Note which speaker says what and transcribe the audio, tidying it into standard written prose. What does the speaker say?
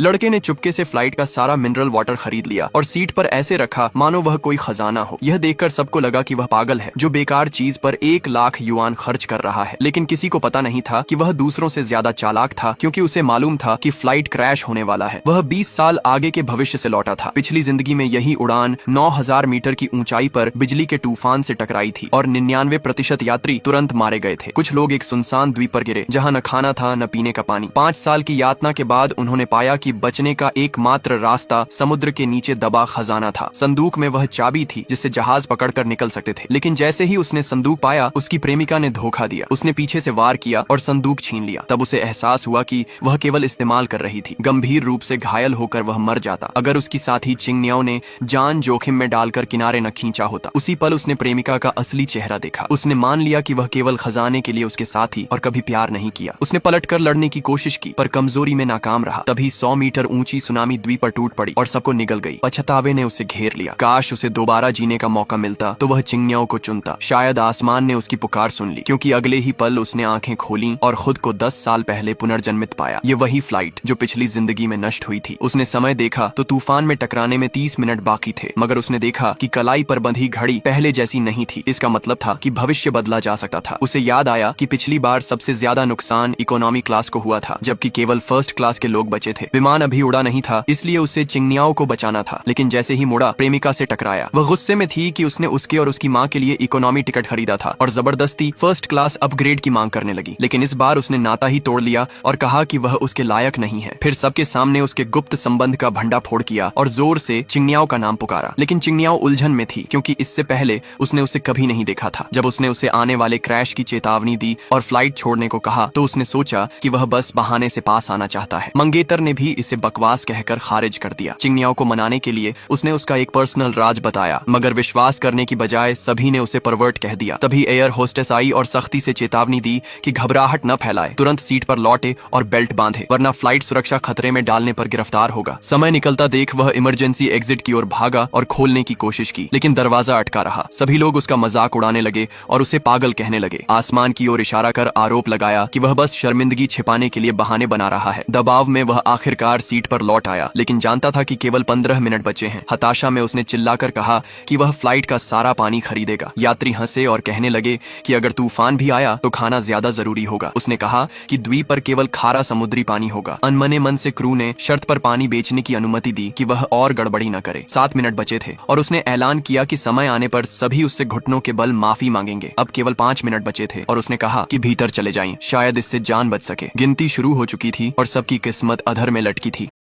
Speaker 1: लड़के ने चुपके से फ्लाइट का सारा मिनरल वाटर खरीद लिया और सीट पर ऐसे रखा मानो वह कोई खजाना हो। यह देखकर सबको लगा कि वह पागल है जो बेकार चीज पर 1 लाख युआन खर्च कर रहा है। लेकिन किसी को पता नहीं था कि वह दूसरों से ज्यादा चालाक था, क्योंकि उसे मालूम था कि फ्लाइट क्रैश होने वाला है। वह 20 साल आगे के भविष्य से लौटा था। पिछली जिंदगी में यही उड़ान 9000 मीटर की ऊंचाई पर बिजली के तूफान से टकराई थी और 99% यात्री तुरंत मारे गए थे। कुछ लोग एक सुनसान द्वीप पर गिरे जहाँ न खाना था न पीने का पानी। 5 साल की यातना के बाद उन्होंने पाया कि बचने का एकमात्र रास्ता समुद्र के नीचे दबा खजाना था। संदूक में वह चाबी थी जिससे जहाज पकड़कर निकल सकते थे। लेकिन जैसे ही उसने संदूक पाया, उसकी प्रेमिका ने धोखा दिया। उसने पीछे से वार किया और संदूक छीन लिया। तब उसे एहसास हुआ कि वह केवल इस्तेमाल कर रही थी। गंभीर रूप से घायल होकर वह मर जाता अगर उसकी साथी चिंगनियाओ ने जान जोखिम में डालकर किनारे न खींचा होता। उसी पल उसने प्रेमिका का असली चेहरा देखा। उसने मान लिया कि वह केवल खजाने के लिए उसके साथ ही और कभी प्यार नहीं किया। उसने पलटकर लड़ने की कोशिश की पर कमजोरी में नाकाम रहा। तभी 100 मीटर ऊंची सुनामी द्वीप पर टूट पड़ी और सबको निगल गई। पछतावे ने उसे घेर लिया। काश उसे दोबारा जीने का मौका मिलता तो वह चिंगनियाओ को चुनता। शायद आसमान ने उसकी पुकार सुन ली, क्योंकि अगले ही पल उसने आंखें खोली और खुद को 10 साल पहले पुनर्जन्मित पाया। ये वही फ्लाइट जो पिछली जिंदगी में नष्ट हुई थी। उसने समय देखा तो तूफान में टकराने में 30 मिनट बाकी थे, मगर उसने देखा कि कलाई पर बंधी घड़ी पहले जैसी नहीं थी। इसका मतलब था कि भविष्य बदला जा सकता था। उसे याद आया कि पिछली बार सबसे ज्यादा नुकसान इकोनॉमी क्लास को हुआ था, जबकि केवल फर्स्ट क्लास के लोग बचे थे। विमान अभी उड़ा नहीं था, इसलिए उसे चिंगनियाओ को बचाना था। लेकिन जैसे ही मुड़ा, प्रेमिका से टकराया। वह गुस्से में थी कि उसने उसके और उसकी माँ के लिए इकोनॉमी टिकट खरीदा था और जबरदस्ती फर्स्ट क्लास अपग्रेड की मांग करने लगी। लेकिन इस बार उसने नाता ही तोड़ लिया और कहा कि वह उसके लायक नहीं है। फिर सबके सामने उसके गुप्त संबंध का भंडाफोड़ किया और जोर से चिंगनियाओ का नाम पुकारा। लेकिन चिंगनियाओ उलझन में थी, क्योंकि इससे पहले उसने उसे कभी नहीं देखा था। जब उसने उसे आने वाले क्रैश की चेतावनी दी और फ्लाइट छोड़ने को कहा तो उसने सोचा कि वह बस बहाने से पास आना चाहता है। मंगेतर ने भी इसे बकवास कहकर खारिज कर दिया। चिंगनियाओ को मनाने के लिए उसने उसका एक पर्सनल राज बताया, मगर विश्वास करने की बजाय सभी ने उसे परवर्ट कह दिया। तभी एयर होस्टेस आई और सख्ती से चेतावनी दी कि घबराहट न फैलाए, तुरंत सीट पर लौटे और बेल्ट बांधे, वरना फ्लाइट सुरक्षा खतरे में डालने पर गिरफ्तार होगा। समय निकलता देख वह इमरजेंसी एग्जिट की ओर भागा और खोलने की कोशिश की, लेकिन दरवाजा अटका रहा। सभी लोग उसका मजाक उड़ाने लगे और उसे पागल कहने लगे। आसमान की ओर इशारा कर आरोप लगाया कि वह बस शर्मिंदगी छिपाने के लिए बहाने बना रहा है। दबाव में वह आखिरकार सीट पर लौट आया, लेकिन जानता था कि केवल 15 मिनट बचे हैं। हताशा में उसने चिल्लाकर कहा कि वह फ्लाइट का सारा पानी खरीदेगा। यात्री हंसे और कहने लगे कि अगर तूफान भी आया तो खाना ज्यादा जरूरी होगा। उसने कहा कि द्वीप पर केवल खारा समुद्री पानी होगा। अनमने मन से क्रू ने शर्त पर पानी बेचने की अनुमति दी कि वह और गड़बड़ी न करे। 7 मिनट बचे थे और उसने ऐलान किया कि समय आने पर सभी उससे घुटनों के बल माफी मांगेंगे। अब केवल 5 मिनट बचे थे और उसने कहा कि भीतर चले जाएं, शायद इससे जान बच सके। गिनती शुरू हो चुकी थी और सबकी किस्मत अधर में लटकी थी।